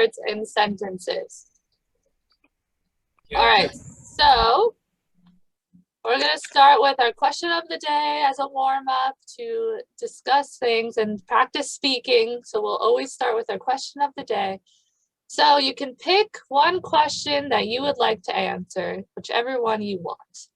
words in sentences. All right, so we're going to start with our question of the day as a warm-up to discuss things and practice speaking. So we'll always start with our question of the day. So you can pick one question that you would like to answer, whichever one you want.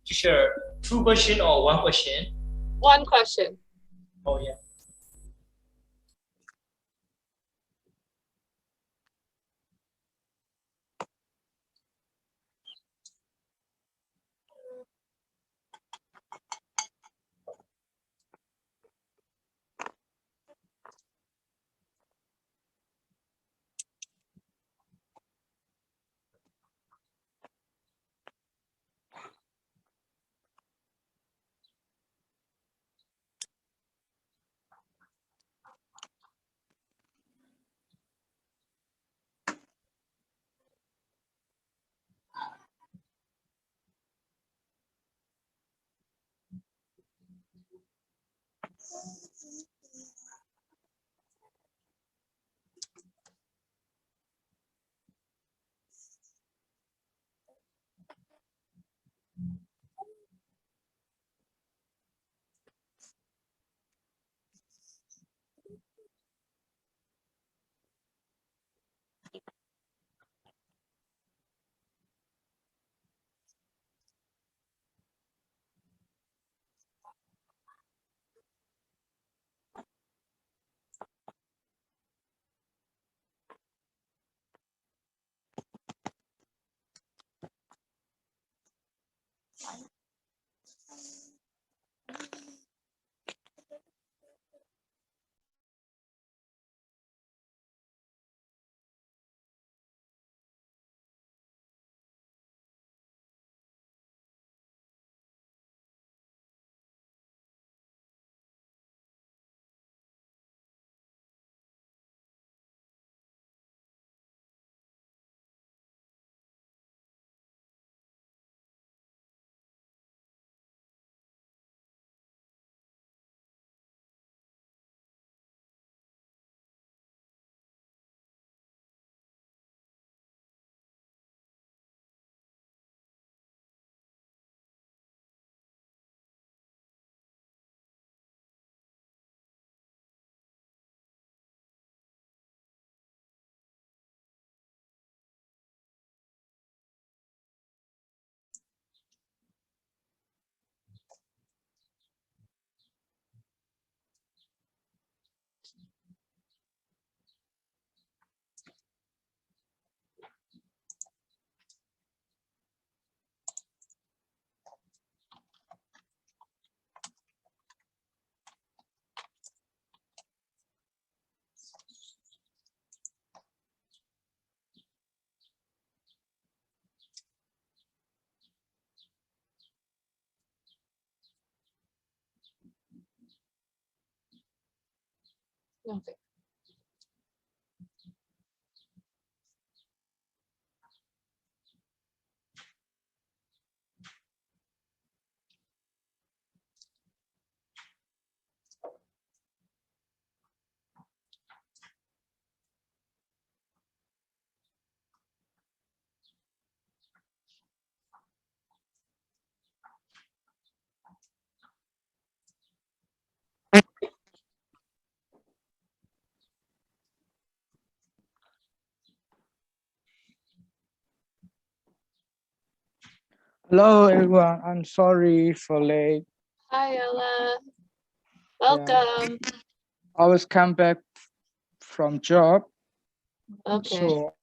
Sure. Two question or one question? One question. Oh, yeah. Okay. Hello everyone, I'm sorry for late. Hi, Ella. Welcome. I was come back from job Okay. So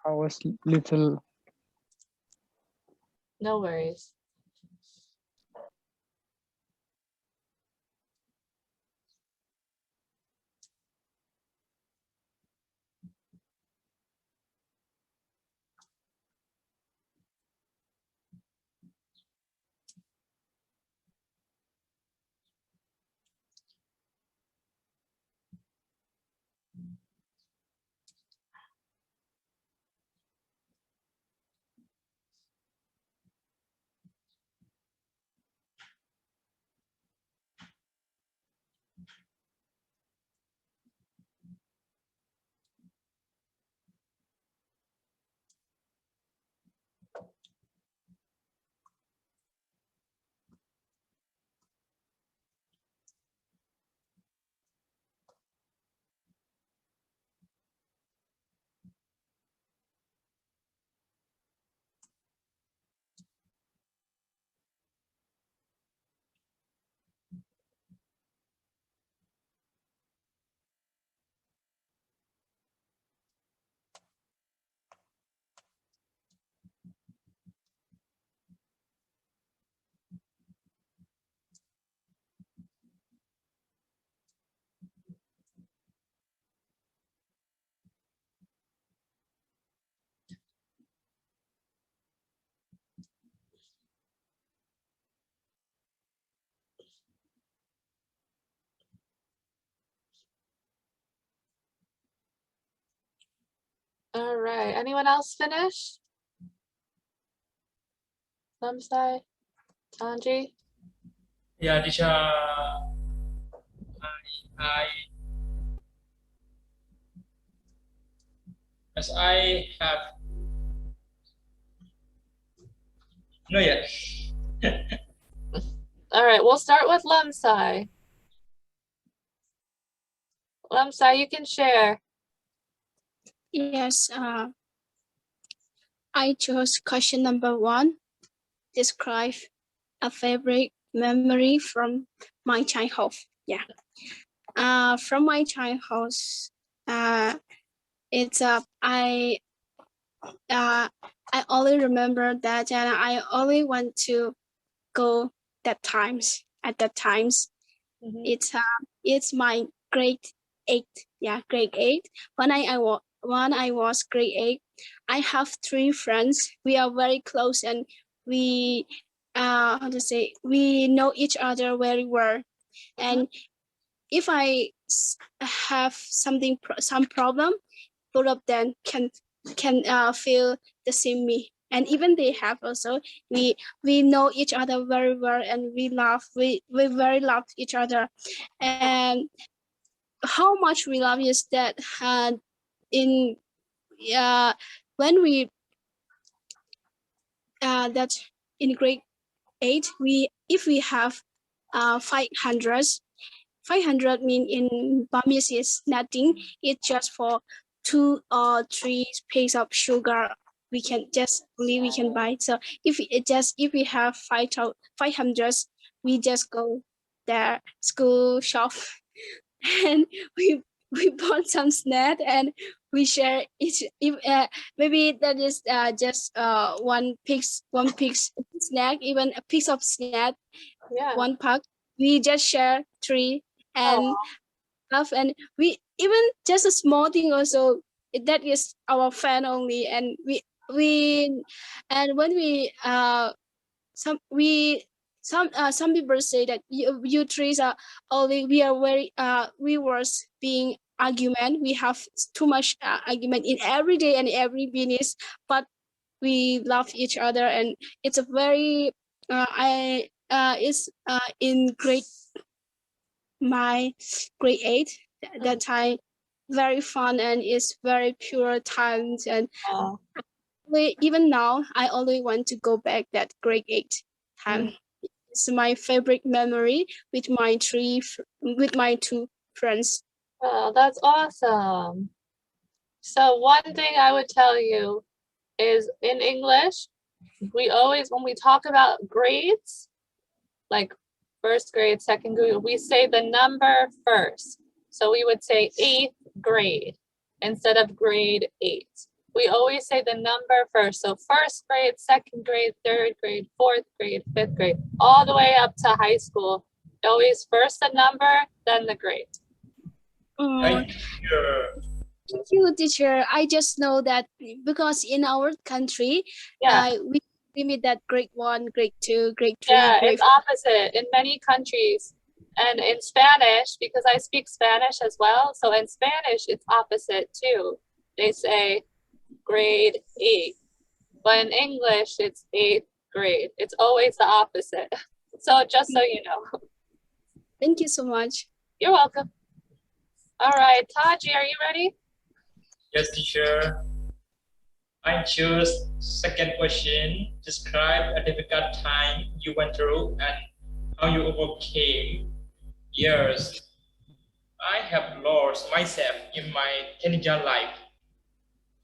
I was little. No worries. All right. Anyone else finish? Lamsai? Tanji? Yeah, teacher. I as I have no yet. All right, we'll start with Lamsai. Lamsai, you can share. Yes, I chose question number 1. Describe a favorite memory from my childhood. Yeah. From my childhood, it's I only remember that, and I only want to go at that times. It's my grade 8. Yeah, grade 8. When I was grade 8, I have 3 friends. We are very close, and we how to say, we know each other very well. And if I have some problem, both of them can feel the same me. And even they have also, we know each other very well, and we very love each other. And how much we love is that in when we that in grade 8, if we have 500, 500 mean in Burmese is nothing. It's just for 2 or 3 pieces of sugar. We can buy. So if we have 500, we just go there school shop and we bought some snack, and we share each. If maybe that is just one piece snack, even a piece of snack, Yeah. one pack. We just share 3 and Oh, stuff, and we even just a small thing also, that is our fan only. And we and when we some people say that you trees are only, we are very we was being argument, we have too much argument in every day and every business, but we love each other. And it's a very I it's in my grade 8, that time, very fun, and it's very pure times. And oh. even now I only want to go back that grade 8 time. It's my favorite memory with my with my 2 friends. Oh, that's awesome. So one thing I would tell you is in English, we always, when we talk about grades, like first grade, second grade, we say the number first. So we would say 8th grade. instead of grade 8. We always say the number first. So first grade, second grade, third grade, fourth grade, fifth grade, all the way up to high school. Always first the number, then the grade. Oh, Right, teacher. thank you, teacher. I just know that because in our country, Yeah. we limit that grade 1, grade 2, grade 3, Yeah, grade it's opposite in many countries. And in Spanish, because I speak Spanish as well, so in Spanish, it's opposite too. They say grade 8, but in English, it's 8th grade. It's always the opposite. So just so you know. Thank you so much. You're welcome. All right, Taji, are you ready? Yes, teacher. I choose second question. Describe a difficult time you went through and how you overcame. Yes, I have lost myself in my teenager life.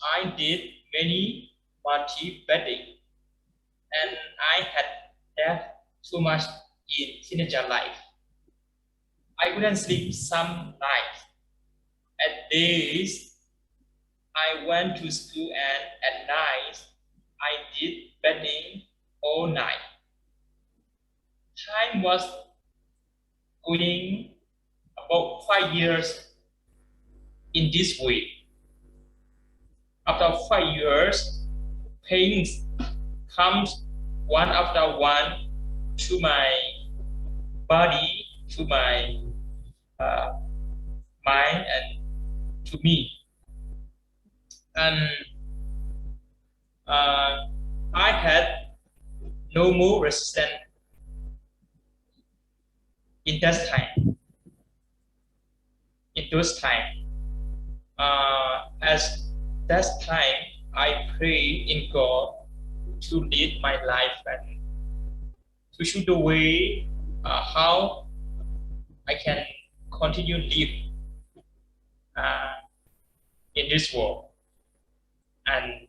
I did many party betting and I had that too much in teenager life. I couldn't sleep some nights. At days, I went to school and at night, I did betting all night. Time was going about 5 years in this way. After 5 years, pains comes one after one to my body, to my mind, and to me. And I had no more resistance in that time. In those time, as that time, I pray in God to lead my life and to show the way how I can continue live in this world. And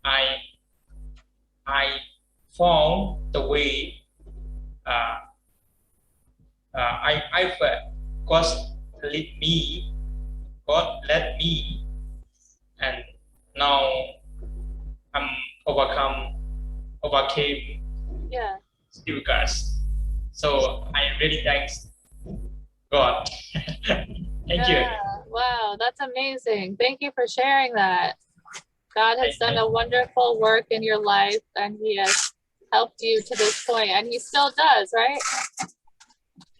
I found the way. I felt God lead me. God led me, and now I'm overcame Yeah. difficulties. So I really thanks God. Thank you. Wow, that's amazing. Thank you for sharing that. God has done a wonderful work in your life and he has helped you to this point and he still does, right?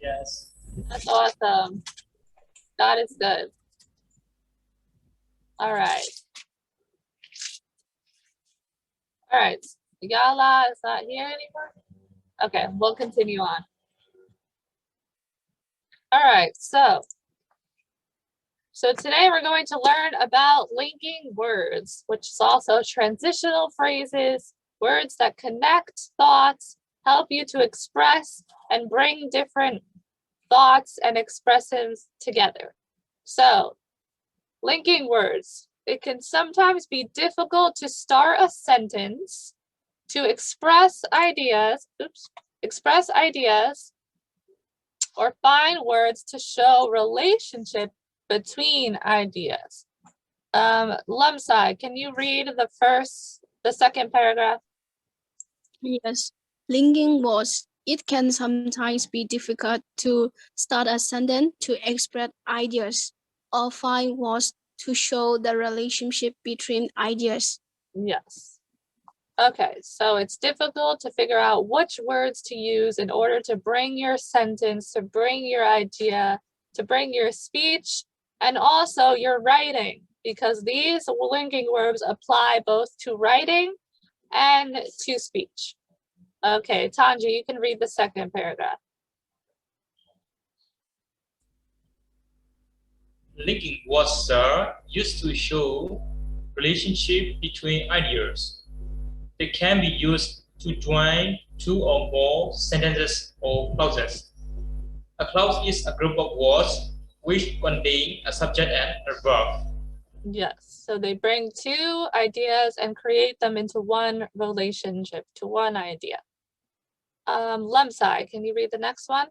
Yes. That's awesome. God is good. All right. All right. Yala is not here anymore. Okay, we'll continue on. All right, so today we're going to learn about linking words, which is also transitional phrases, words that connect thoughts, help you to express and bring different thoughts and expressions together. So, linking words. It can sometimes be difficult to start a sentence, to express ideas, or find words to show relationship between ideas. Lemsai, can you read the second paragraph? Yes, linking words. It can sometimes be difficult to start a sentence, to express ideas, or find words to show the relationship between ideas. Yes. Okay, so it's difficult to figure out which words to use in order to bring your sentence, to bring your idea, to bring your speech, and also your writing, because these linking words apply both to writing and to speech. Okay, Tanji, you can read the second paragraph. Linking words are used to show relationship between ideas. They can be used to join two or more sentences or clauses. A clause is a group of words which contain a subject and a verb. Yes, so they bring two ideas and create them into one relationship, to one idea. Lemsai, can you read the next one?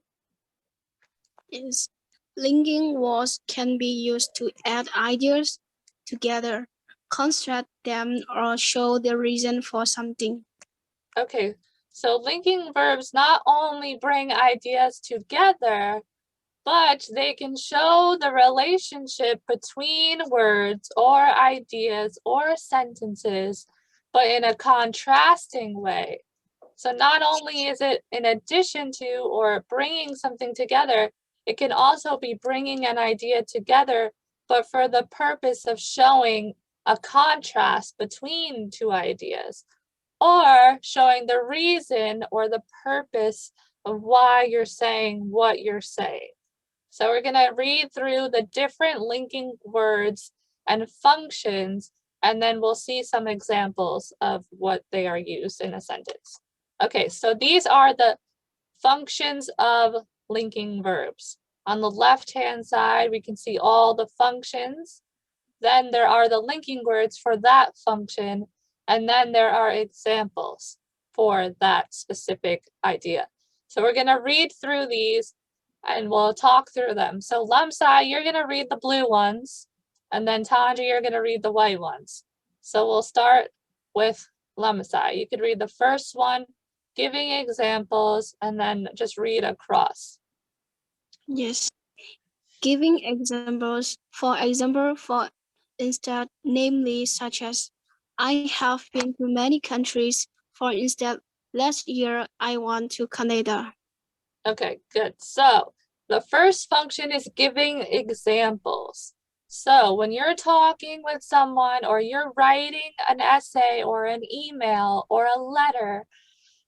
Yes. Linking words can be used to add ideas together, construct them, or show the reason for something. Okay, so linking verbs not only bring ideas together, but they can show the relationship between words or ideas or sentences, but in a contrasting way. So not only is it in addition to or bringing something together, it can also be bringing an idea together, but for the purpose of showing a contrast between two ideas, or showing the reason or the purpose of why you're saying what you're saying. So we're going to read through the different linking words and functions, and then we'll see some examples of what they are used in a sentence. Okay, so these are the functions of linking verbs. On the left-hand side, we can see all the functions. Then there are the linking words for that function, and then there are examples for that specific idea. So we're going to read through these and we'll talk through them. So Lamsai, you're going to read the blue ones, and then Tanji, you're going to read the white ones. So we'll start with Lamsai. You could read the first one, giving examples, and then just read across. Yes. Giving examples, for example, for instance, namely such as, I have been to many countries. For instance, last year I went to Canada. Okay, good. So the first function is giving examples. So when you're talking with someone or you're writing an essay or an email or a letter,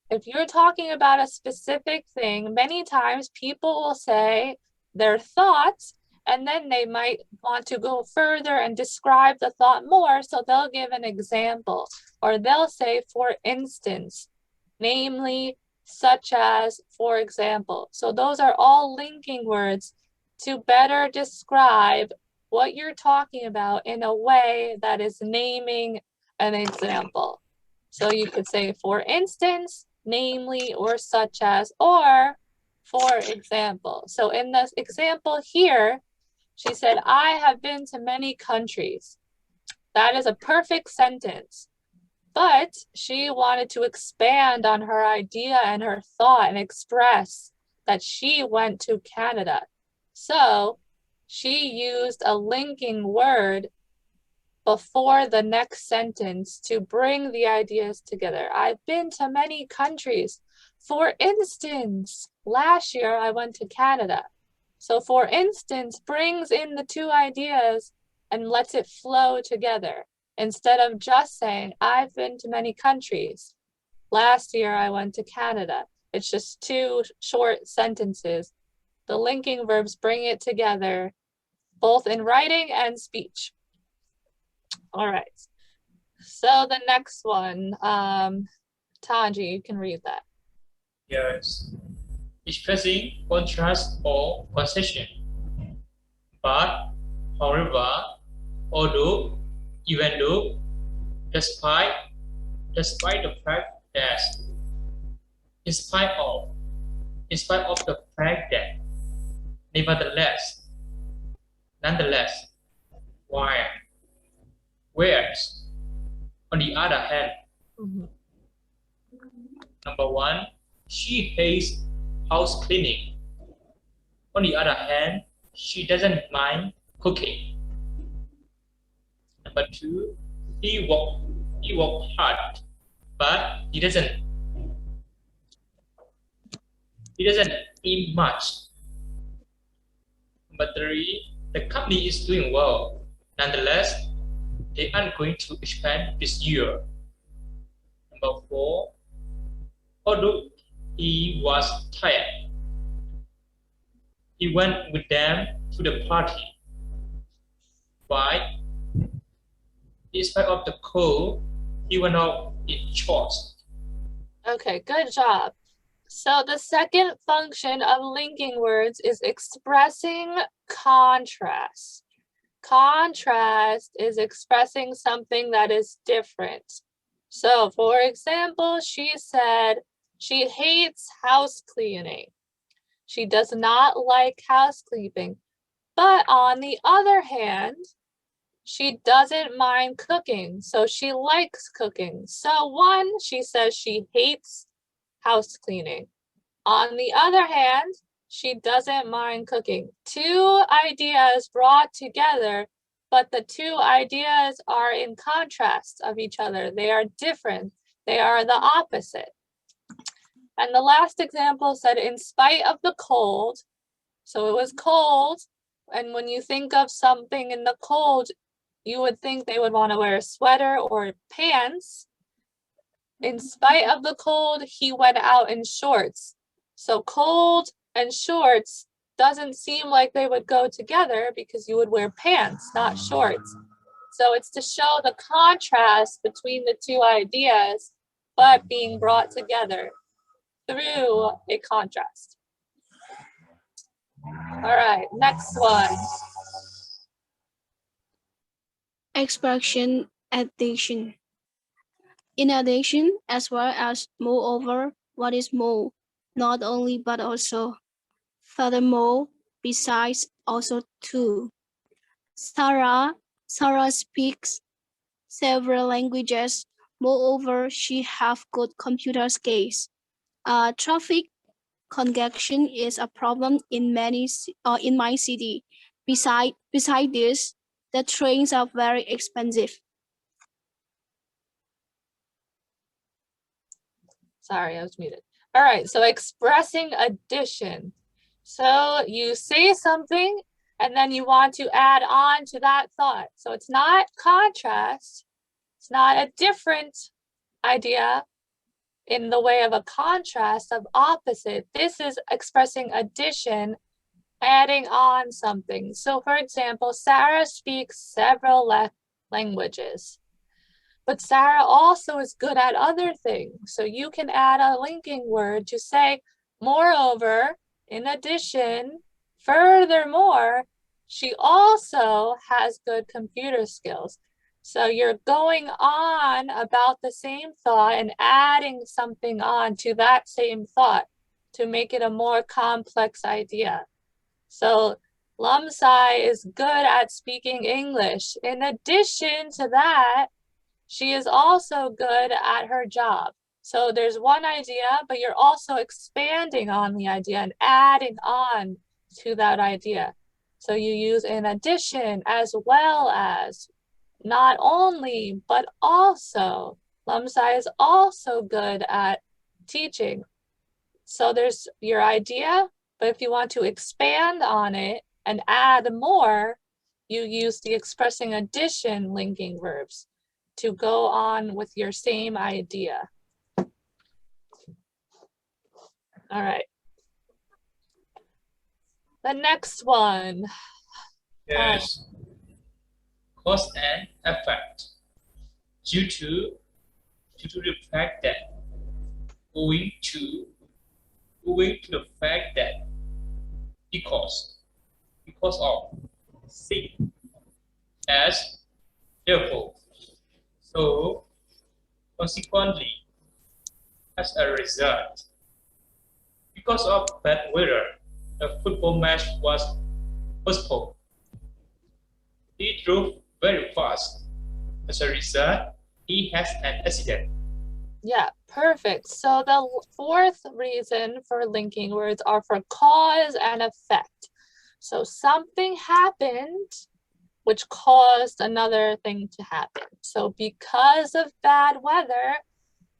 if you're talking about a specific thing, many times people will say their thoughts, and then they might want to go further and describe the thought more, so they'll give an example, or they'll say, for instance, namely, such as, for example. So those are all linking words to better describe what you're talking about in a way that is naming an example. So you could say, for instance, namely, or such as, or for example. So in this example here, she said, I have been to many countries. That is a perfect sentence. But she wanted to expand on her idea and her thought and express that she went to Canada. So she used a linking word before the next sentence to bring the ideas together. I've been to many countries. For instance, last year I went to Canada. So for instance brings in the two ideas and lets it flow together, instead of just saying, I've been to many countries. Last year I went to Canada. It's just two short sentences. The linking verbs bring it together, both in writing and speech. All right. So the next one, Tanji, you can read that. Yes. Expressing contrast or concession. But, however, although, even though, despite the fact that, in spite of the fact that, nevertheless, nonetheless, while, whereas, on the other hand, number one, she hates house cleaning. On the other hand, she doesn't mind cooking. Number two, he worked hard, but he doesn't eat much. Number three, the company is doing well. Nonetheless, they aren't going to expand this year. Number four, although he was tired, he went with them to the party. Why? In spite of the cold, he went out in shorts. Okay, good job. So the second function of linking words is expressing contrast. Contrast is expressing something that is different. So for example, she said she hates house cleaning. She does not like house cleaning, But on the other hand, she doesn't mind cooking, so she likes cooking. So one, she says she hates house cleaning. On the other hand, she doesn't mind cooking. Two ideas brought together, but the two ideas are in contrast of each other. They are different. They are the opposite. And the last example said, in spite of the cold, so it was cold, and when you think of something in the cold, you would think they would want to wear a sweater or pants. In spite of the cold, he went out in shorts. So cold and shorts doesn't seem like they would go together because you would wear pants, not shorts. So it's to show the contrast between the two ideas, but being brought together through a contrast. All right, next one. Expression addition. In addition, as well as moreover, what is more, not only but also. Furthermore, besides, also too. Sarah speaks several languages. Moreover, she have good computer skills. Traffic congestion is a problem in in my city. Beside this, the trains are very expensive. Sorry, I was muted. All right, so expressing addition. So you say something and then you want to add on to that thought. So it's not contrast. It's not a different idea in the way of a contrast of opposite. This is expressing addition, adding on something. So for example, Sarah speaks several languages. But Sarah also is good at other things. So you can add a linking word to say, moreover, in addition, furthermore, she also has good computer skills. So you're going on about the same thought and adding something on to that same thought to make it a more complex idea. So Lamsai is good at speaking English. In addition to that, she is also good at her job. So there's one idea, but you're also expanding on the idea and adding on to that idea. So you use in addition as well as, not only, but also. Lamsai is also good at teaching. So there's your idea, but if you want to expand on it and add more, you use the expressing addition linking verbs to go on with your same idea. All right. The next one. Yes. Cause and effect. Due to the fact that owing to the fact that because of C as therefore. So consequently, as a result, because of bad weather, the football match was postponed. He drove very fast. As a result, he has an accident. Yeah, perfect. So the fourth reason for linking words are for cause and effect. So something happened which caused another thing to happen. So because of bad weather,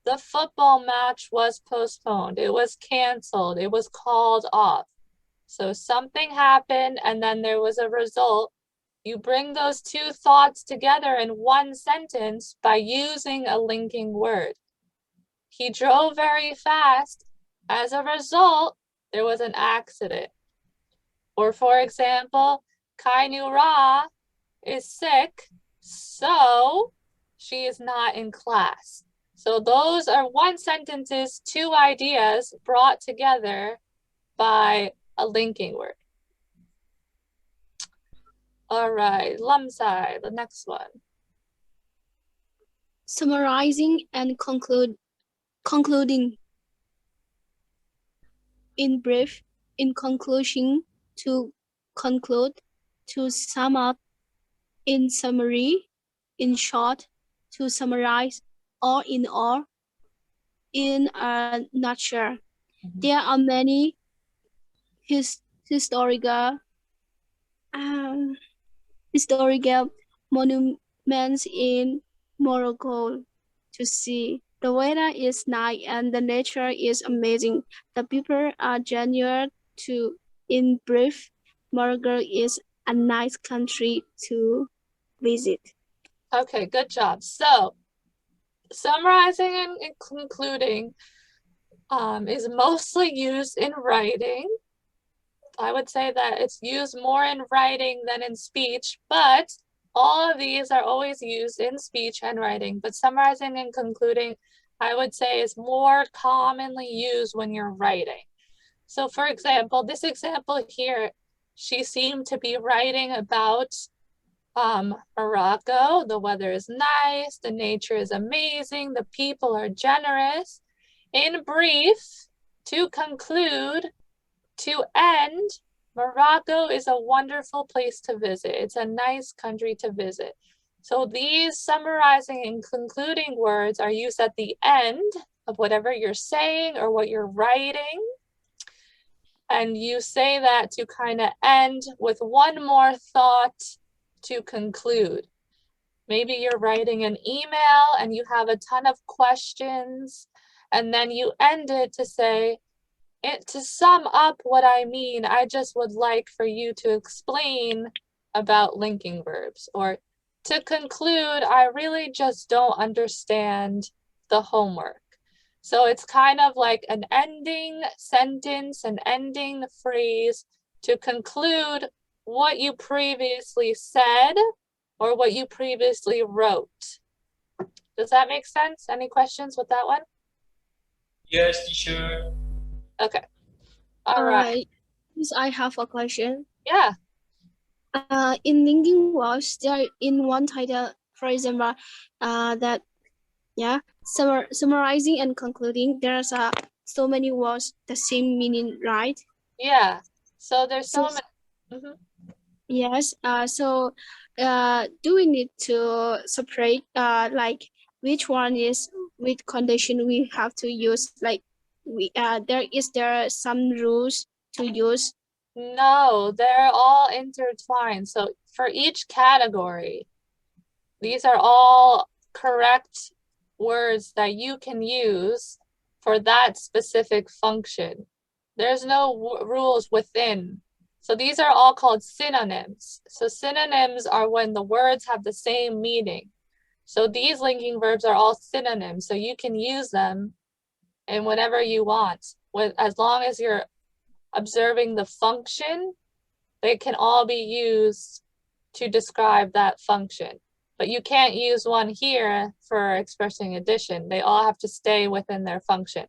the football match was postponed. It was canceled. It was called off. So something happened and then there was a result. You bring those two thoughts together in one sentence by using a linking word. He drove very fast. As a result, there was an accident. Or for example, Kai Nu Ra is sick, so she is not in class. So those are one sentences, two ideas brought together by a linking word. All right, Lamsai, the next one. Summarizing and concluding. In brief, in conclusion, to conclude, to sum up, in summary, in short, to summarize, or in all, in a nutshell. There are many historical monuments in Morocco to see. The weather is nice and the nature is amazing. The people are genuine too. In brief, Morocco is a nice country to visit. Okay, good job. So summarizing and concluding is mostly used in writing. I would say that it's used more in writing than in speech, but all of these are always used in speech and writing. But summarizing and concluding, I would say, is more commonly used when you're writing. So for example, this example here, she seemed to be writing about Morocco. The weather is nice, the nature is amazing, the people are generous. In brief, to conclude, to end, Morocco is a wonderful place to visit. It's a nice country to visit. So these summarizing and concluding words are used at the end of whatever you're saying or what you're writing. And you say that to kind of end with one more thought to conclude. Maybe you're writing an email and you have a ton of questions, and then you end it to say, to sum up what I mean, I just would like for you to explain about linking verbs. Or to conclude, I really just don't understand the homework. So it's kind of like an ending sentence, an ending phrase to conclude what you previously said or what you previously wrote. Does that make sense? Any questions with that one? Yes, teacher. Okay. All right. Yes, I have a question. Yeah. In linking words, there in one title, for example, that summarizing and concluding, there's so many words the same meaning, right? Yeah. So there's so many. Mm-hmm. Yes. So do we need to separate like which one is which condition we have to use? Like there some rules to use? No, they're all intertwined. So for each category, these are all correct words that you can use for that specific function. There's no rules within. So these are all called synonyms. So synonyms are when the words have the same meaning. So these linking verbs are all synonyms. So you can use them in whatever you want. As long as you're observing the function, they can all be used to describe that function. But you can't use one here for expressing addition. They all have to stay within their function.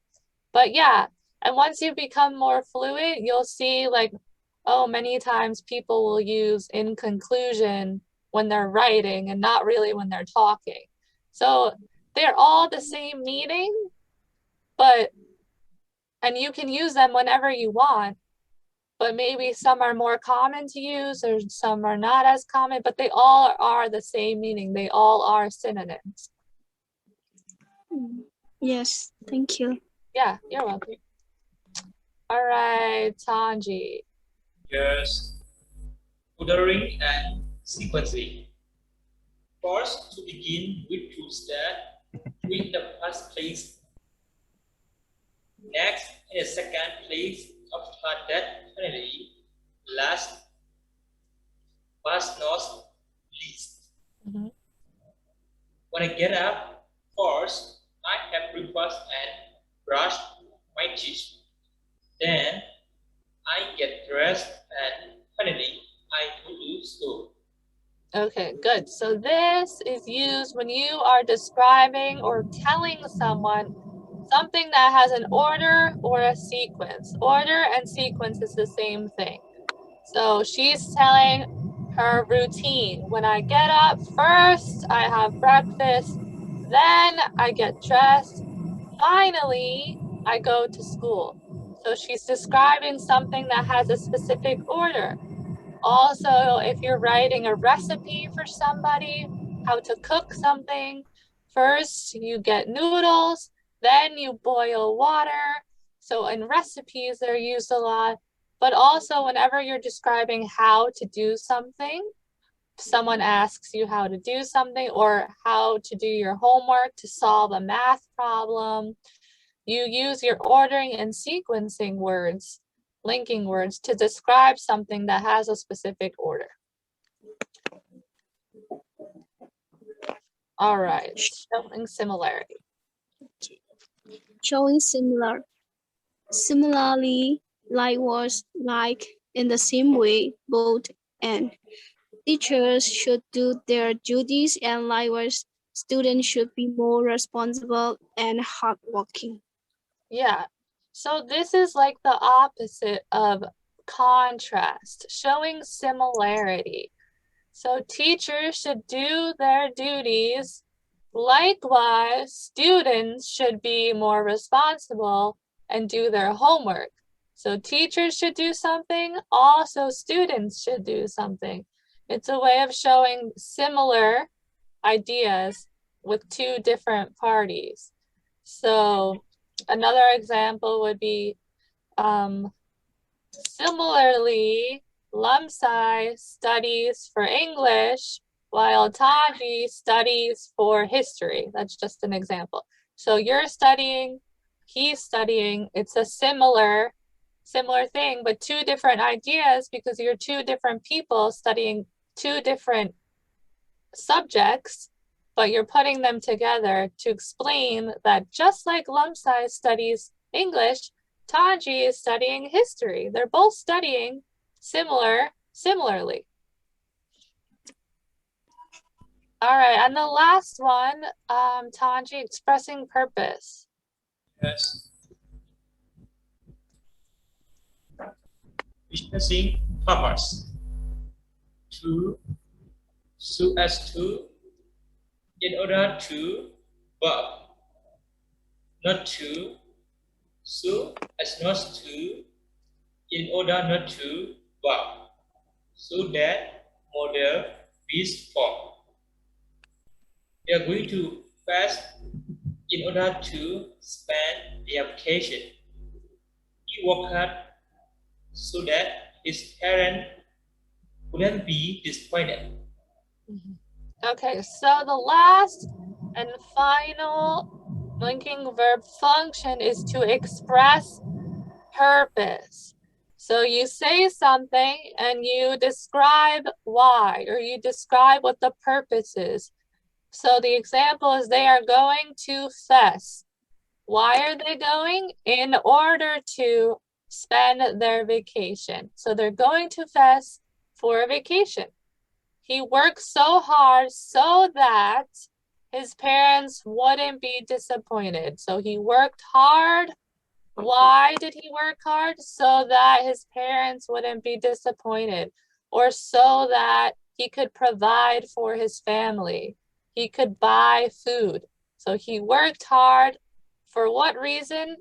But yeah, and once you become more fluent, you'll see like, oh, many times people will use in conclusion when they're writing and not really when they're talking. So they're all the same meaning, and you can use them whenever you want, but maybe some are more common to use or some are not as common, but they all are the same meaning. They all are synonyms. Yes, thank you. Yeah, you're welcome. All right, Tanji. Yes. Ordering and sequencing. First, to begin with proves that in the first place. Next, in the second place, after that, finally, last but not least. Mm-hmm. When I get up, first, I have breakfast and brush my teeth. Then, I get dressed and finally, I go to school. Okay, good. So this is used when you are describing or telling someone something that has an order or a sequence. Order and sequence is the same thing. So she's telling her routine. When I get up, first I have breakfast, then I get dressed, finally I go to school. So she's describing something that has a specific order. Also, if you're writing a recipe for somebody, how to cook something, first you get noodles, then you boil water. So in recipes, they're used a lot, but also whenever you're describing how to do something, someone asks you how to do something or how to do your homework to solve a math problem, you use your ordering and sequencing words, linking words to describe something that has a specific order. All right, showing similarity. Showing similarly, likewise, like, in the same way, both and. Teachers should do their duties, and likewise, students should be more responsible and hardworking. Yeah, so this is like the opposite of contrast, showing similarity. So teachers should do their duties. Likewise, students should be more responsible and do their homework. So teachers should do something, also students should do something. It's a way of showing similar ideas with two different parties. So another example would be similarly, Lamsai studies for English while Taji studies for history. That's just an example. So you're studying, he's studying, it's a similar thing, but two different ideas because you're two different people studying two different subjects, but you're putting them together to explain that just like Lamsai studies English, Taji is studying history. They're both studying similarly. All right, and the last one, Taji, expressing purpose. Yes. Expressing purpose. To, so as to, in order to, but not to, so as not to, in order not to, but so that, model, this form. We are going to fast in order to spend the application. He worked hard so that his parents wouldn't be disappointed. Okay, so the last and final linking verb function is to express purpose. So you say something and you describe why, or you describe what the purpose is. So the example is they are going to Fes. Why are they going? In order to spend their vacation. So they're going to Fes for a vacation. He worked so hard so that his parents wouldn't be disappointed. So he worked hard. Why did he work hard? So that his parents wouldn't be disappointed, or so that he could provide for his family. He could buy food. So he worked hard for what reason?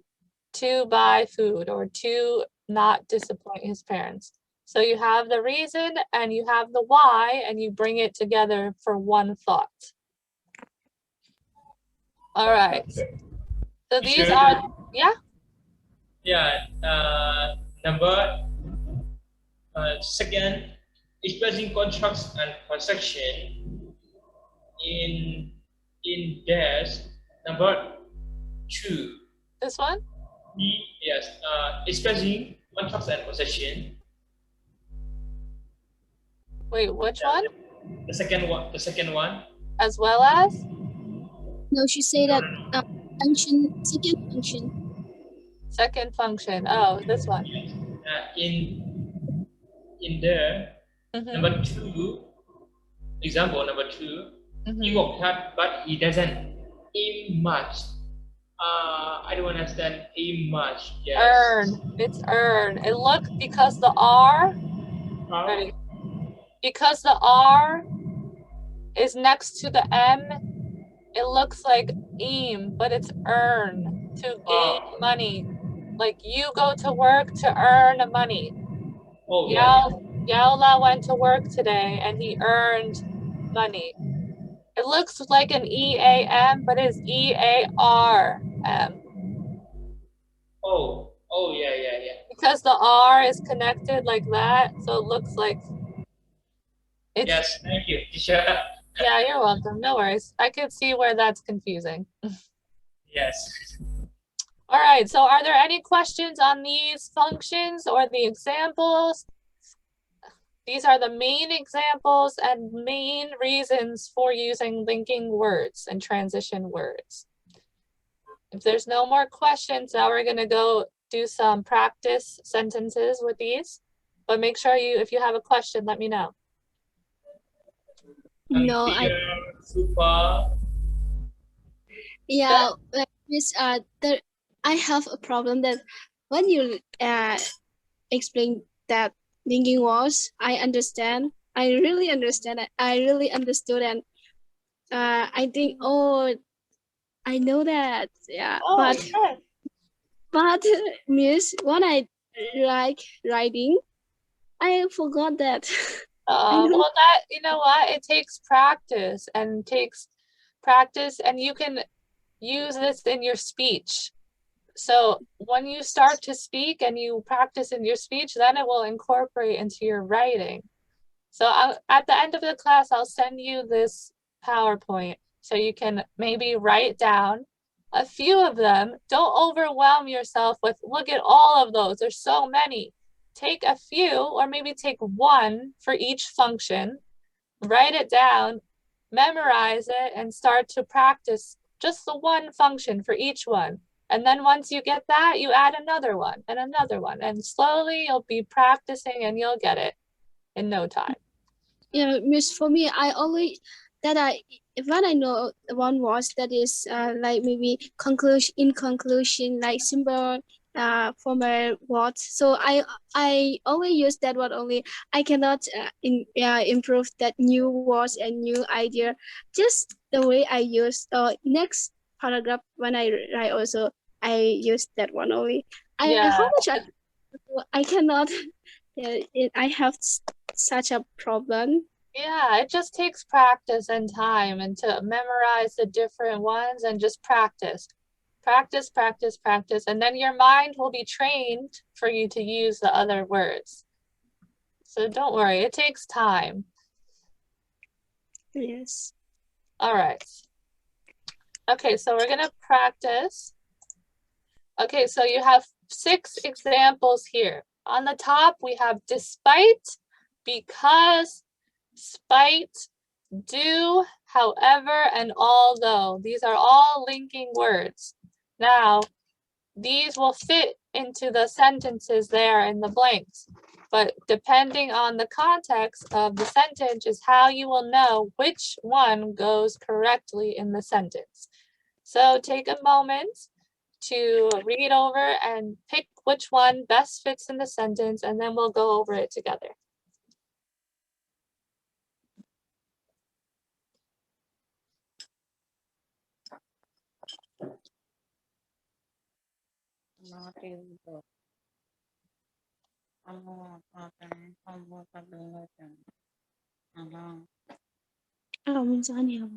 To buy food or to not disappoint his parents. So you have the reason and you have the why and you bring it together for one thought. All right. So these are, yeah? Yeah, number second, expressing constructs and construction in dash number 2. This one? Yes, expressing constructs and possession. Wait, which one? The second one. As well as? No, she said that function, second function. Second function. Oh, this one. In there, number 2, example number 2, he worked hard, but he doesn't aim much. I don't understand aim much. Yes. Earn. It's earn. It looks because the R. Ready? Because the R is next to the M, it looks like aim, but it's earn, to gain money. Like you go to work to earn money. Oh, yeah. Yaola went to work today and he earned money. It looks like an E-A-M, but it's E-A-R-M. Oh, yeah. Because the R is connected like that, so it looks like it's... Yes, thank you, teacher. Yeah, you're welcome. No worries. I could see where that's confusing. Yes. All right, so are there any questions on these functions or the examples? These are the main examples and main reasons for using linking words and transition words. If there's no more questions, now we're gonna go do some practice sentences with these. But make sure if you have a question, let me know. No, Teacher, super. yeah, like this I have a problem that when you explain that linking words, I understand. I really understand it. I really understood, and I think, oh, I know that. Yeah, Oh, but miss, when I like writing, I forgot that. well, you know what? It takes practice and you can use this in your speech. So when you start to speak and you practice in your speech, then it will incorporate into your writing. So at the end of the class, I'll send you this PowerPoint so you can maybe write down a few of them. Don't overwhelm yourself with, look at all of those. There's so many. Take a few, or maybe take one for each function, write it down, memorize it, and start to practice just the one function for each one. And then once you get that, you add another one and another one. And slowly you'll be practicing and you'll get it in no time. Yeah, miss, for me, I always that when I know one word that is like maybe in conclusion, like simple formal words. So I only use that word only. I cannot improve that new words and new idea. Just the way I use next paragraph when I write also I use that one only. How much I cannot. Yeah, I have such a problem. Yeah, it just takes practice and time and to memorize the different ones and just practice. Practice, and then your mind will be trained for you to use the other words. So don't worry, it takes time. Yes. All right. Okay, so we're gonna practice. Okay, so you have 6 examples here. On the top, we have despite, because, spite, do, however, and although. These are all linking words. Now, these will fit into the sentences there in the blanks, but depending on the context of the sentence is how you will know which one goes correctly in the sentence. So take a moment to read over and pick which one best fits in the sentence, and then we'll go over it together. Mình sao nhiều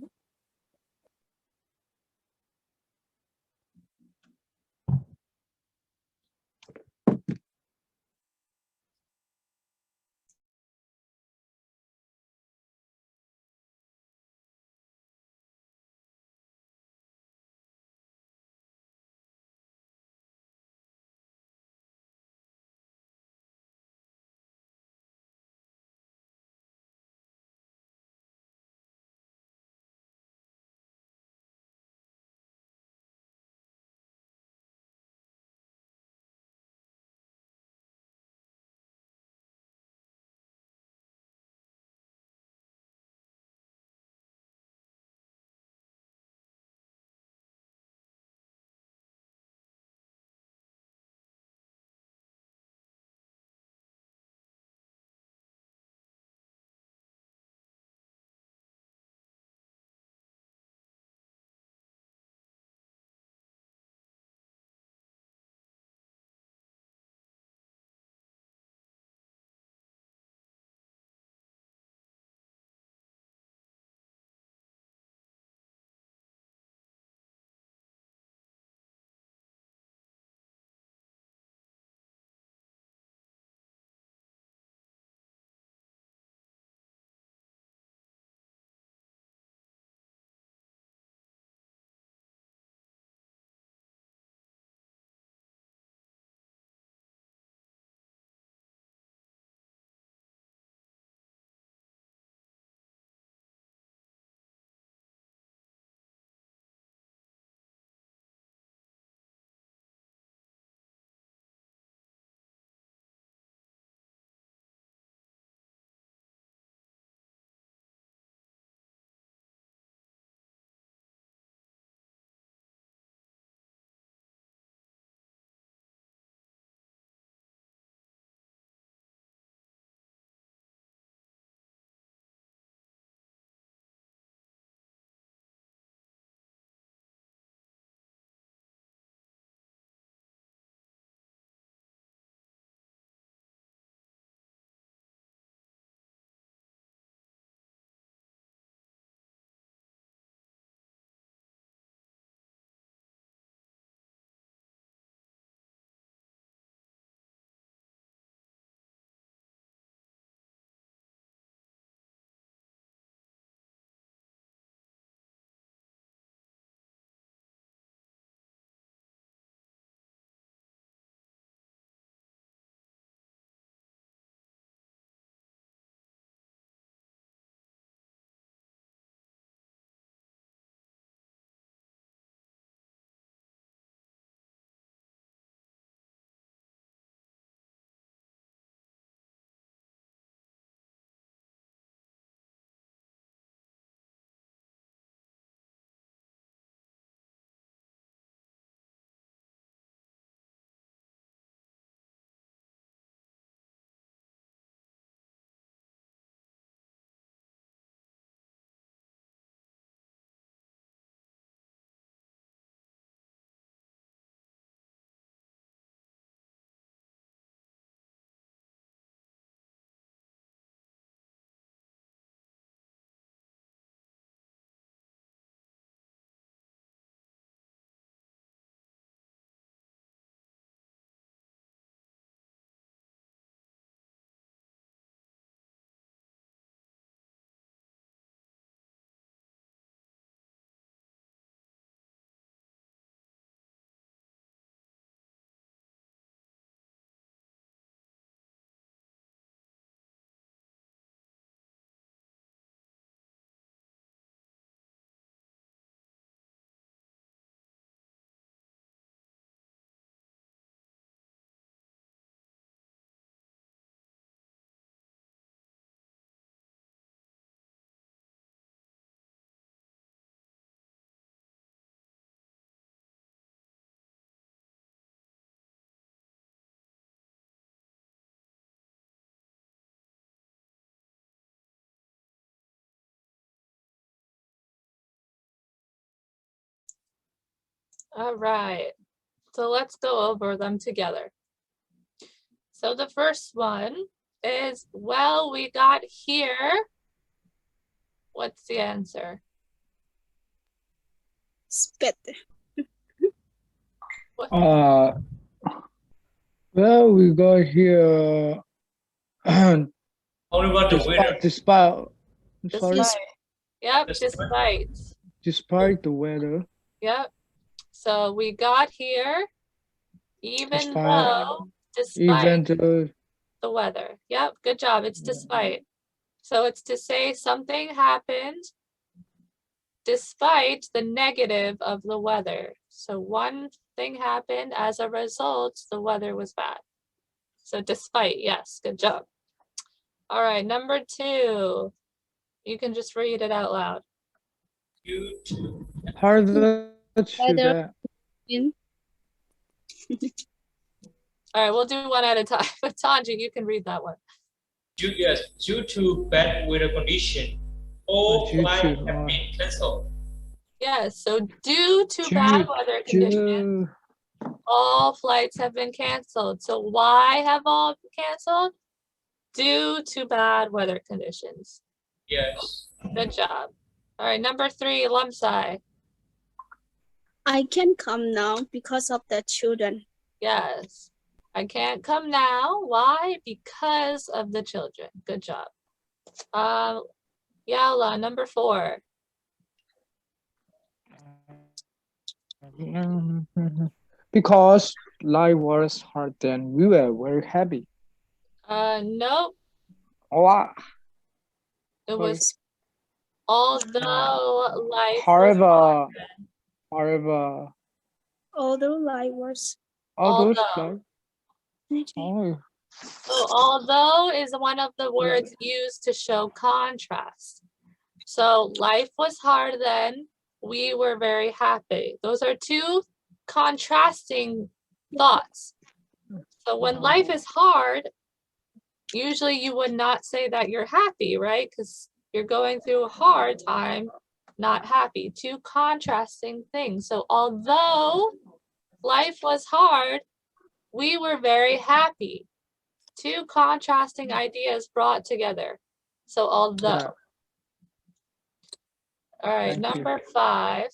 All right. So let's go over them together. So the first one is, well, we got here. What's the answer? Spit. Well, we got here. Only about the weather. Despite, sorry, Yep, Despite. despite the weather, Yep. So we got here even even despite the weather. Yep, good job. It's despite. So it's to say something happened despite the negative of the weather. So one thing happened as a result, the weather was bad. So despite, yes, good job. All right, number 2. You can just read it out loud. Due to. harder to Weather. that. All right, we'll do one at a time. But Tanji, you can read that one. Due to bad weather condition, all flights have been cancelled. Yes, so due to bad weather conditions, all flights have been canceled. So why have all been canceled? Due to bad weather conditions. Yes. Good job. All right, number 3, Lamsai. I can come now because of the children. Yes. I can't come now. Why? Because of the children. Good job. Yala, number 4. Because life was hard then, we were very happy. Nope. Oh, It was although life however, was however, Although life was. all those although. like, oh, So although is one of the words used to show contrast. So life was hard then, we were very happy. Those are two contrasting thoughts. So when life is hard, usually you would not say that you're happy, right? Because you're going through a hard time, not happy. Two contrasting things. So although life was hard, we were very happy. Two contrasting ideas brought together. So although. yeah. All right, Thank you. number 5.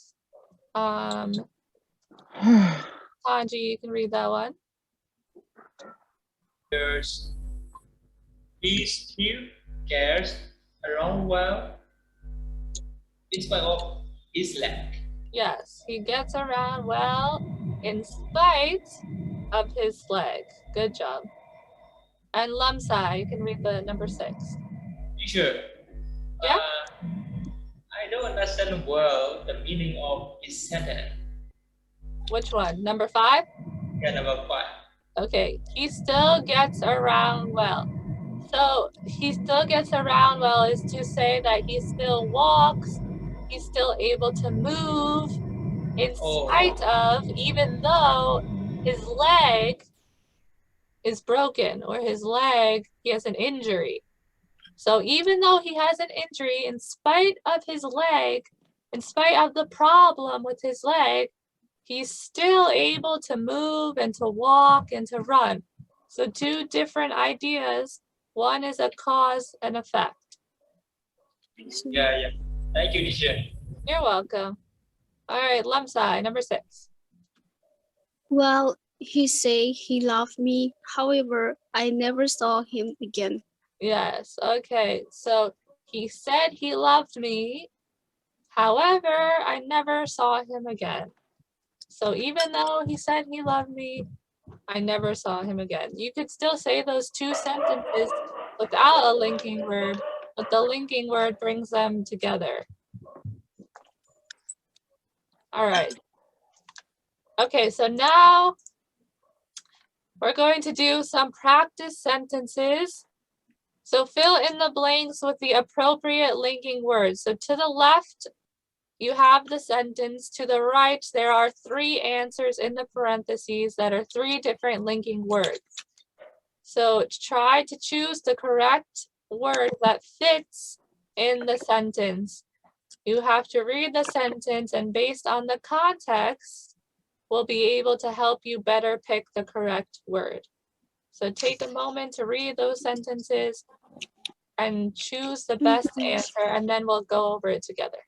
Tanji, you can read that one. There's he still gets around well in spite of his leg. Yes, he gets around well in spite of his leg. Good job. And Lamsai, you can read the number 6. Teacher. Yeah? I don't understand well the meaning of his sentence. Which one? Number 5? Yeah, number 5. Okay, he still gets around well. So he still gets around well is to say that he still walks, he's still able to move in spite of, even though his leg is broken or his leg, he has an injury. So even though he has an injury, in spite of his leg, in spite of the problem with his leg, he's still able to move and to walk and to run. So two different ideas. One is a cause and effect. Yeah. Thank you, teacher. You're welcome. All right, Lamsai, number 6. Well, he said he loved me. However, I never saw him again. Yes, okay. So he said he loved me. However, I never saw him again. So even though he said he loved me, I never saw him again. You could still say those two sentences without a linking word, but the linking word brings them together. All right. Okay, so now we're going to do some practice sentences. So fill in the blanks with the appropriate linking words. So to the left, you have the sentence. To the right, there are 3 answers in the parentheses that are 3 different linking words. So try to choose the correct word that fits in the sentence. You have to read the sentence, and based on the context, will be able to help you better pick the correct word. So take a moment to read those sentences and choose the best answer, and then we'll go over it together.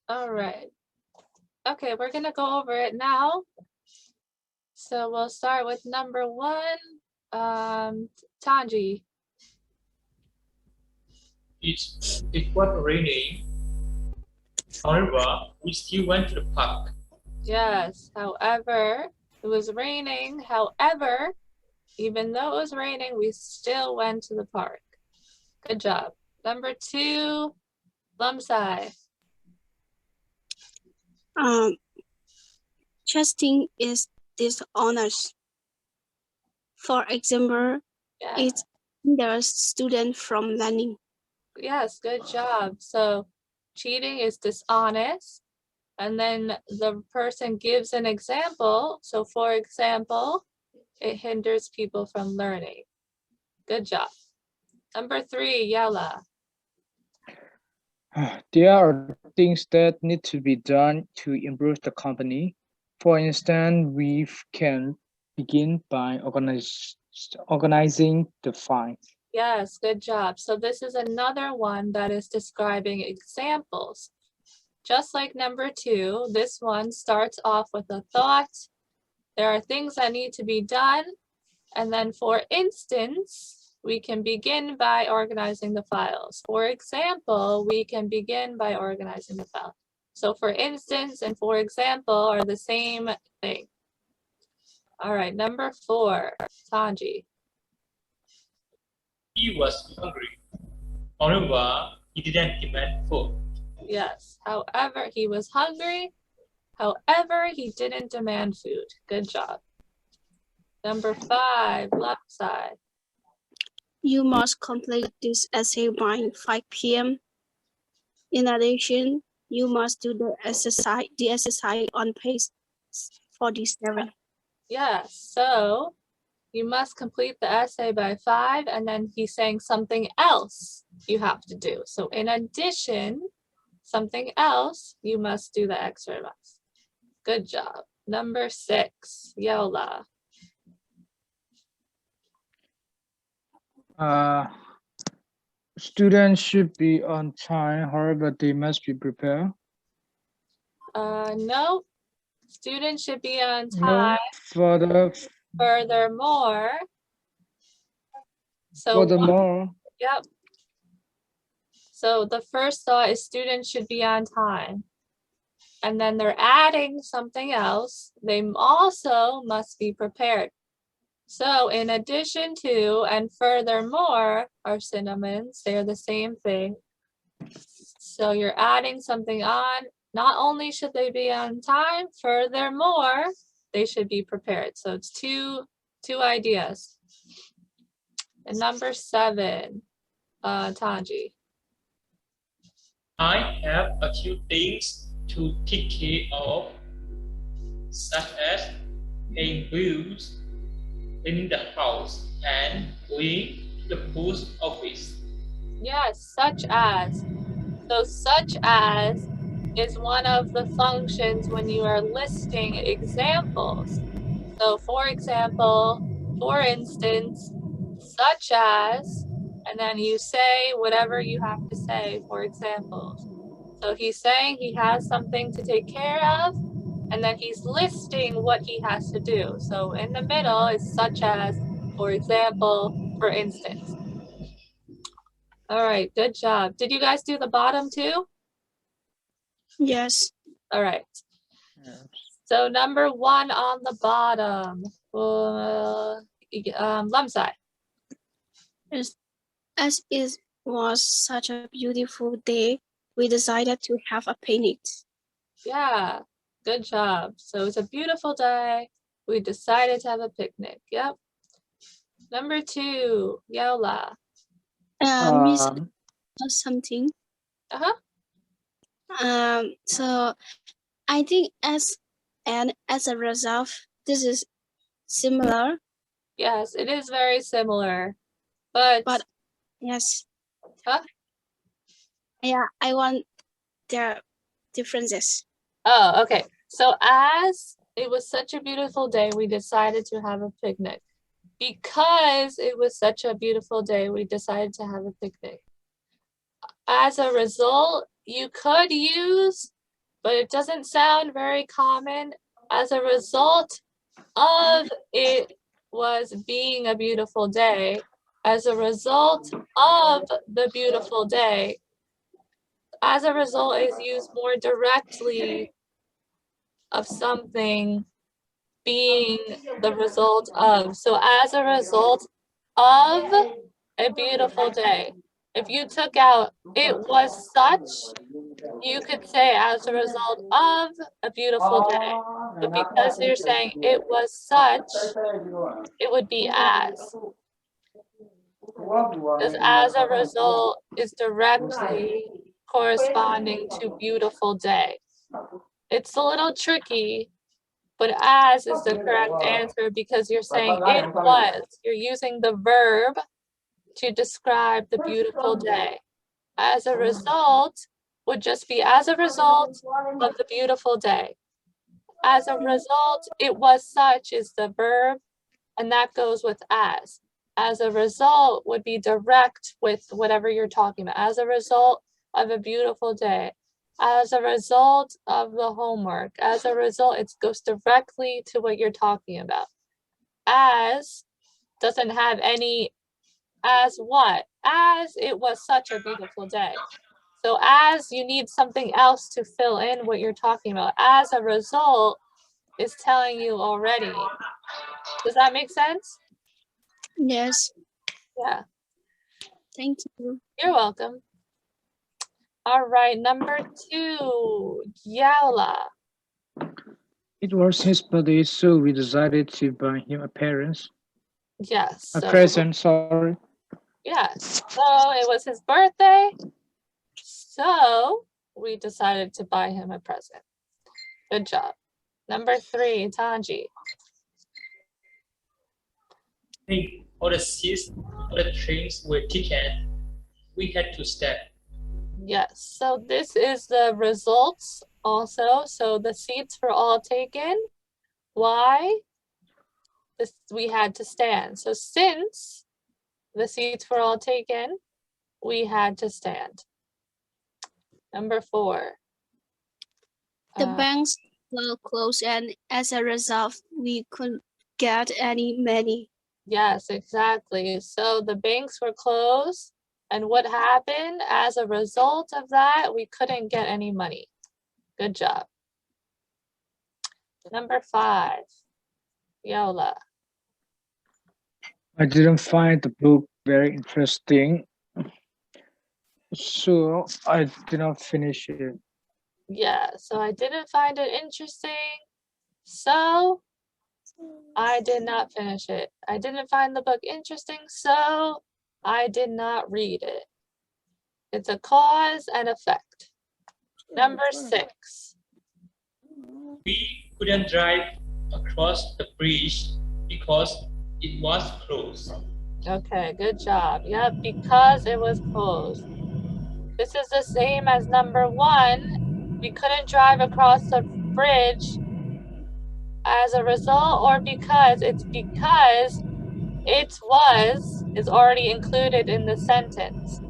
All right. Okay, we're gonna go over it now. So we'll start with number 1. Tanji. It was raining. However, we still went to the park. Yes, however, it was raining. However, even though it was raining, we still went to the park. Good job. Number 2, Lamsai. Trusting is dishonest. For example, Yeah. it hinders students from learning. Yes, good job. So cheating is dishonest. And then the person gives an example. So for example, it hinders people from learning. Good job. Number 3, Yala. There are things that need to be done to improve the company. For instance, we can begin by organizing the files. Yes, good job. So this is another one that is describing examples. Just like number 2, this one starts off with a thought. There are things that need to be done. And then for instance, we can begin by organizing the files. For example, we can begin by organizing the file. So for instance and for example are the same thing. All right, number 4, Sanji. He was hungry. However, he didn't demand food. Yes, however, he was hungry. However, he didn't demand food. Good job. Number 5, left side. You must complete this essay by 5 p.m. In addition, you must do the exercise on page 47. Yeah, so you must complete the essay by 5, and then he's saying something else you have to do. So in addition, something else, you must do the exercise. Good job. Number 6, Yola. Students should be on time, however, they must be prepared. No, students should be on No, time. Furthermore, yep. So the first thought is students should be on time. And then they're adding something else. They also must be prepared. So in addition to and furthermore are synonyms. They're the same thing. So you're adding something on. Not only should they be on time, furthermore, they should be prepared. So it's two ideas. And number 7, Tanji. I have a few things to take care of, such as paying bills, cleaning the house, and going to the post office. Yes, such as. So such as is one of the functions when you are listing examples. So for example, for instance, such as, and then you say whatever you have to say for examples. So he's saying he has something to take care of, and then he's listing what he has to do. So in the middle is such as, for example, for instance. All right, good job. Did you guys do the bottom too? Yes. All right. So number 1 on the bottom, Lamsai. As it was such a beautiful day, we decided to have a picnic. Yeah, good job. So it's a beautiful day. We decided to have a picnic. Yep. Number 2, Yola. Miss something. Uh-huh. So I think as a result, this is similar. Yes, it is very similar. But yes. Huh? Yeah, I want the differences. Oh, okay. So as it was such a beautiful day, we decided to have a picnic. Because it was such a beautiful day, we decided to have a picnic. As a result, you could use but it doesn't sound very common. As a result of it was being a beautiful day, as a result of the beautiful day, as a result is used more directly of something being the result of. So as a result of a beautiful day. If you took out it was such, you could say as a result of a beautiful day. But because you're saying it was such, it would be as. Because as a result is directly corresponding to beautiful day. It's a little tricky, but as is the correct answer because you're saying it was. You're using the verb to describe the beautiful day. As a result would just be as a result of the beautiful day. As a result, it was such is the verb, and that goes with as. As a result would be direct with whatever you're talking about. As a result of a beautiful day. As a result of the homework. As a result, it goes directly to what you're talking about. As doesn't have any as what? As it was such a beautiful day. So as you need something else to fill in what you're talking about. As a result is telling you already. Does that make sense? Yes. Yeah. Thank you. You're welcome. All right, number 2, Yaula. It was his birthday, so we decided to buy him a Yes. a present, sorry. Yes. So it was his birthday. So we decided to buy him a present. Good job. Number 3, Tanji. All the seats, all the trains were taken. We had to step. Yes, so this is the results also. So the seats were all taken. Why? We had to stand. So since the seats were all taken, we had to stand. Number 4. The banks were closed, and as a result, we couldn't get any money. Yes, exactly. So the banks were closed. And what happened as a result of that? We couldn't get any money. Good job. Number 5, Yola. I didn't find the book very interesting, so I did not finish it. Yeah, so I didn't find it interesting. So I did not finish it. I didn't find the book interesting, so I did not read it. It's a cause and effect. Number 6. We couldn't drive across the bridge because it was closed. Okay, good job. Yep, because it was closed. This is the same as number 1. We couldn't drive across the bridge as a result or because. It's because it was is already included in the sentence.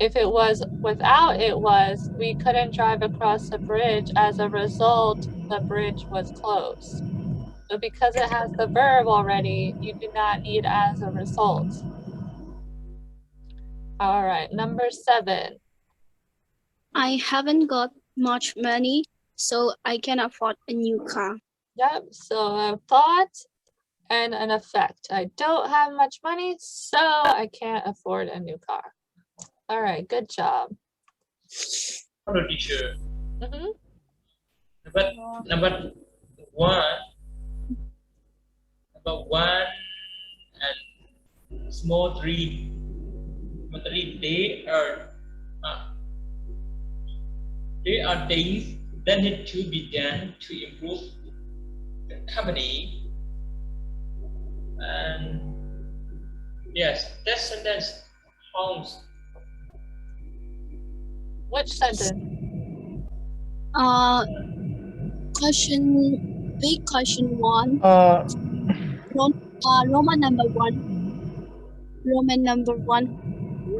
If it was without it was, we couldn't drive across the bridge. As a result, the bridge was closed. So because it has the verb already, you do not need as a result. All right, number 7. I haven't got much money, so I can afford a new car. Yep, so a thought and an effect. I don't have much money, so I can't afford a new car. All right, good job. Hello, teacher. Mm-hmm. Number one and small dream. Number 3, they are things that need to be done to improve the company. And yes, that sentence holds. Which sentence? Big question 1. Roman number 1. Roman number 1.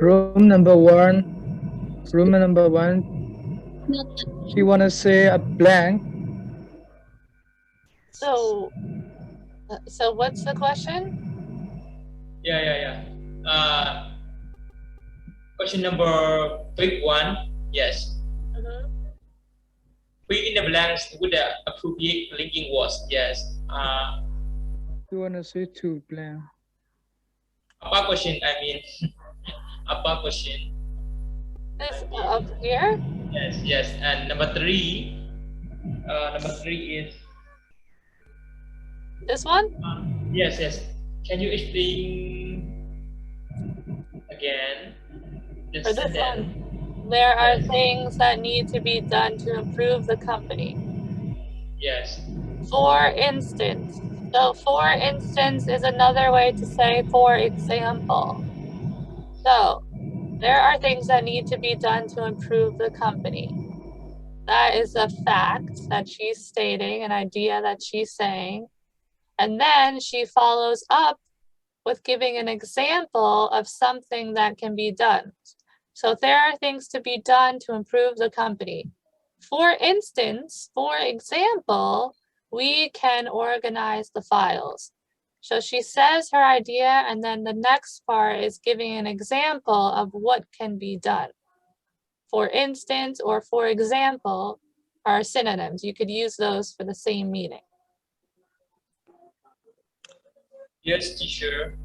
Room number one. Not Do you want to say a blank? So what's the question? Yeah. Question number big one. Yes. Mhm. Fill in the blanks with the appropriate linking words. Yes. Do you want to say two blank? Apa question? I mean, apa question? This up here? Yes. And number three. Number three is This one? yes. Can you explain again the Or this sentence? one? There are Yes. things that need to be done to improve the company. Yes. For instance. So for instance is another way to say for example. So there are things that need to be done to improve the company. That is a fact that she's stating, an idea that she's saying. And then she follows up with giving an example of something that can be done. So there are things to be done to improve the company. For instance, for example, we can organize the files. So she says her idea, and then the next part is giving an example of what can be done. For instance, or for example, are synonyms. You could use those for the same meaning. Yes, teacher.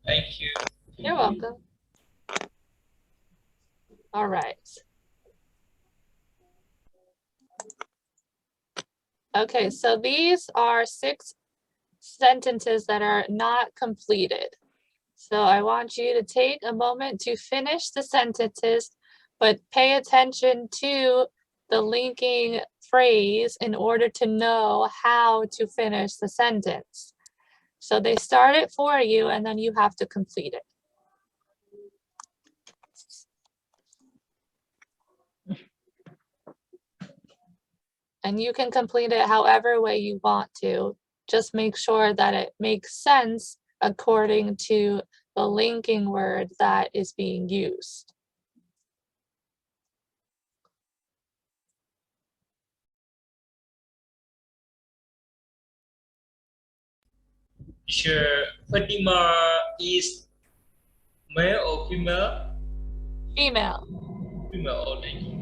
Thank you. You're welcome. All right. Okay, so these are 6 sentences that are not completed. So I want you to take a moment to finish the sentences, but pay attention to the linking phrase in order to know how to finish the sentence. So they start it for you and then you have to complete it. And you can complete it however way you want to. Just make sure that it makes sense according to the linking word that is being used. Teacher, Fatima is male or female? Female. Female. Oh, thank you.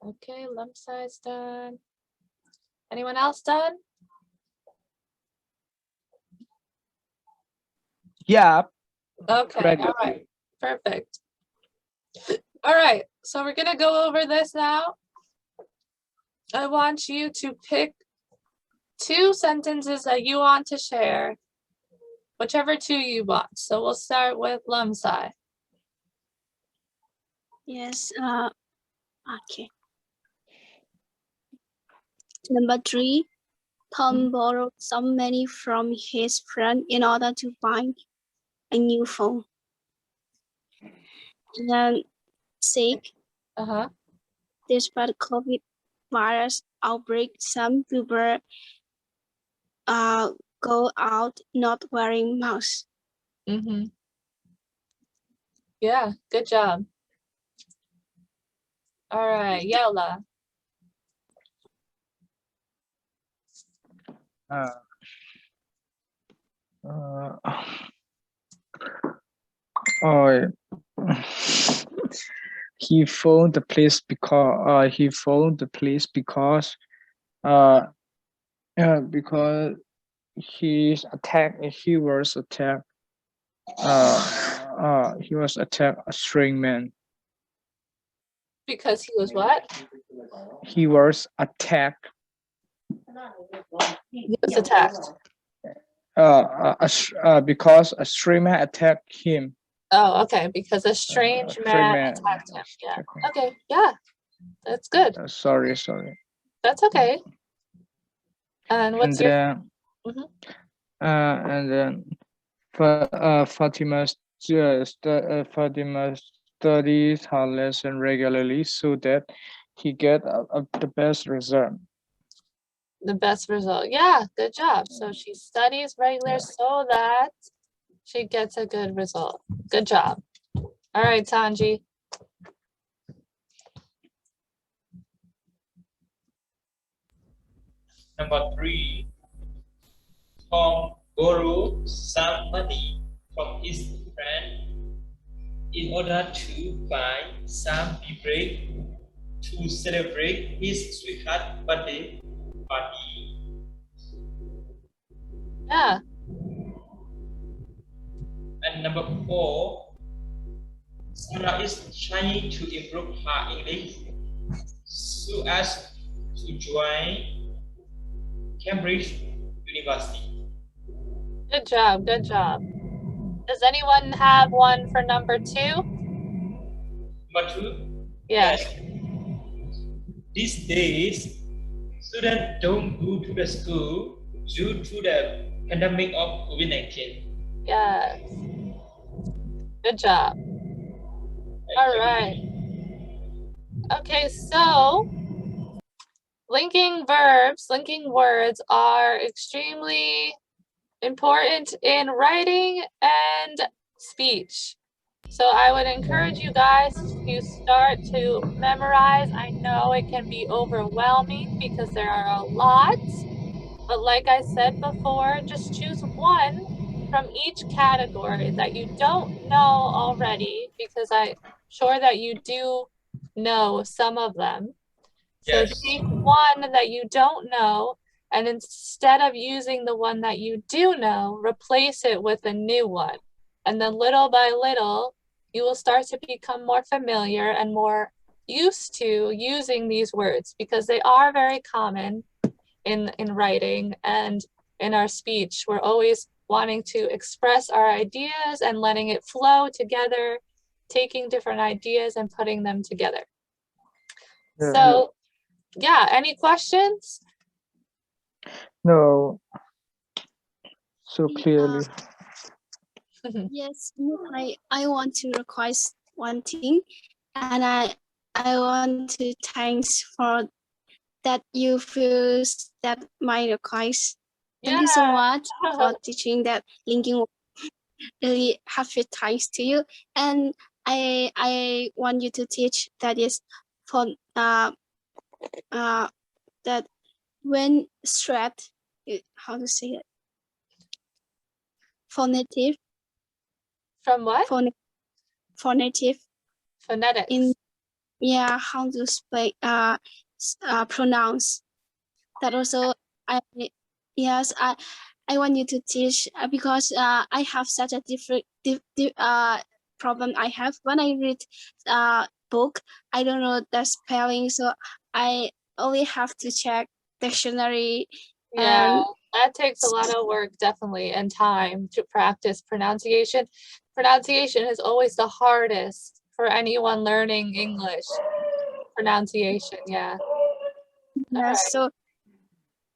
Okay, lump size done. Anyone else done? Yeah. Okay, Ready. all right, perfect. All right, so we're gonna go over this now. I want you to pick 2 sentences that you want to share, whichever 2 you want. So we'll start with Lumsai. Yes. Okay. Number 3. Tom borrowed some money from his friend in order to buy a new phone. And then 6. Uh-huh. Despite COVID virus outbreak, some people go out not wearing masks. Mm-hmm. Yeah, good job. All right, Yella. Oh, he phoned the police because because he was attacked a string man. Because he was what? He was attacked. He was attacked. Because a string man attacked him. Oh, okay, because a strange man attacked him. Yeah, okay, yeah, that's good. Sorry. That's okay. And what's your... And then Fatima studies her lesson regularly so that he get the best result. The best result. Yeah, good job. So she studies regular so that she gets a good result. Good job. All right, Tanji. Number 3. Tom borrowed some money from his friend in order to buy some beverage to celebrate his sweetheart birthday party. Yeah. And number 4. Sarah is trying to improve her English so as to join Cambridge University. Good job. Good job. Does anyone have one for number 2? Number 2? Yes. These days, students don't go to the school due to the pandemic of COVID-19. Yes. Good job. All right. Okay, so linking verbs, linking words are extremely important in writing and speech. So I would encourage you guys to start to memorize. I know it can be overwhelming because there are a lot, but like I said before, just choose one from each category that you don't know already, because I'm sure that you do know some of them. So take one that you don't know, and instead of using the one that you do know, replace it with a new one. And then little by little, you will start to become more familiar and more used to using these words, because they are very common in writing and in our speech. We're always wanting to express our ideas and letting it flow together, taking different ideas and putting them together. So yeah, any questions? No, so clearly. Yes, I want to request one thing, and I want to thanks for that you feel that my request. Thank you so much for teaching that linking. Really happy thanks to you, and I want you to teach that is for that when stressed, how to say it, phonetic. From what? Phonetic. Phonetics. how to speak pronounce. That also I yes I want you to teach because I have such a different problem. I have when I read book, I don't know the spelling, so I only have to check dictionary. Yeah, And that takes a lot of work, definitely, and time to practice pronunciation. Pronunciation is always the hardest for anyone learning English. Pronunciation, yeah. yes, so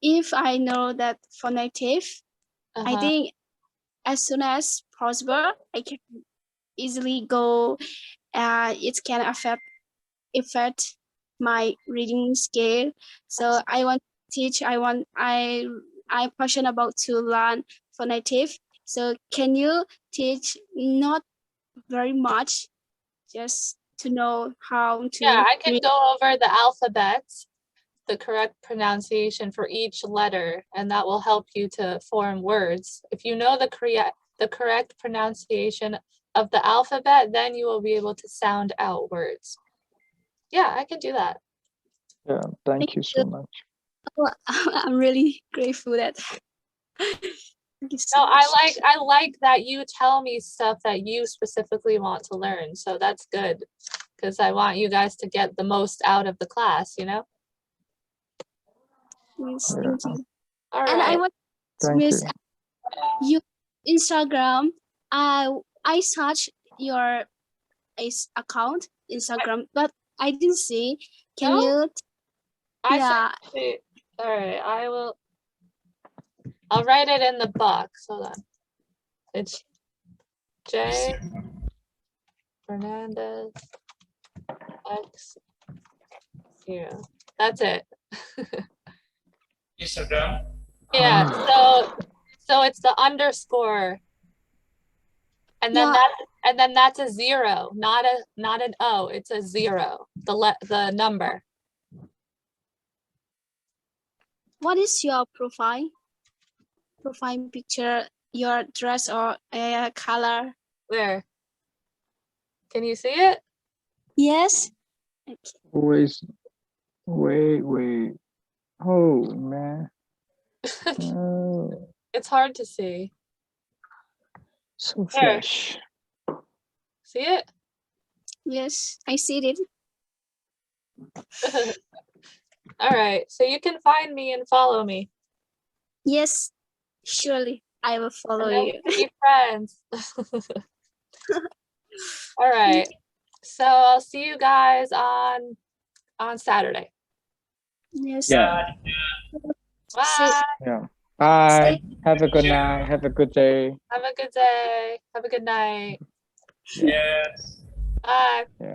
if I know that phonetic, I think as soon as possible, I can easily go. It can affect my reading skill. So I want to teach. I'm passionate about to learn phonetic. So can you teach not very much, just to know how to Yeah, I can read? go over the alphabet, the correct pronunciation for each letter, and that will help you to form words. If you know the correct pronunciation of the alphabet, then you will be able to sound out words. Yeah, I can do that. Yeah, thank you so much. I'm really grateful that. Thank you so No, much. I like that you tell me stuff that you specifically want to learn. So that's good, because I want you guys to get the most out of the class, you know? Yes, Yeah, thank you. All And I right. want thank Miss you. you Instagram. I search your account Instagram, but I didn't see. Can No? you? I Yeah. said, all right, I'll write it in the box. Hold on. It's J Fernandez X 0. That's it. Instagram. Yeah, so it's the underscore. And then that's a 0, not an O, it's a 0. The number. What is your profile picture? Your dress or color? Where? Can you see it? Yes. Okay. Always wait. Oh man. Oh, It's hard to see. so There. fresh. See it? Yes, I see it. All right, so you can find me and follow me. Yes, surely I will follow And then you. we can be friends. All right, so I'll see you guys on Saturday. Yes. Yeah. Bye. Yeah. Bye. Stay- Have a good night. Have a good day. Have a good day. Have a good night. Yes. Bye. Yeah.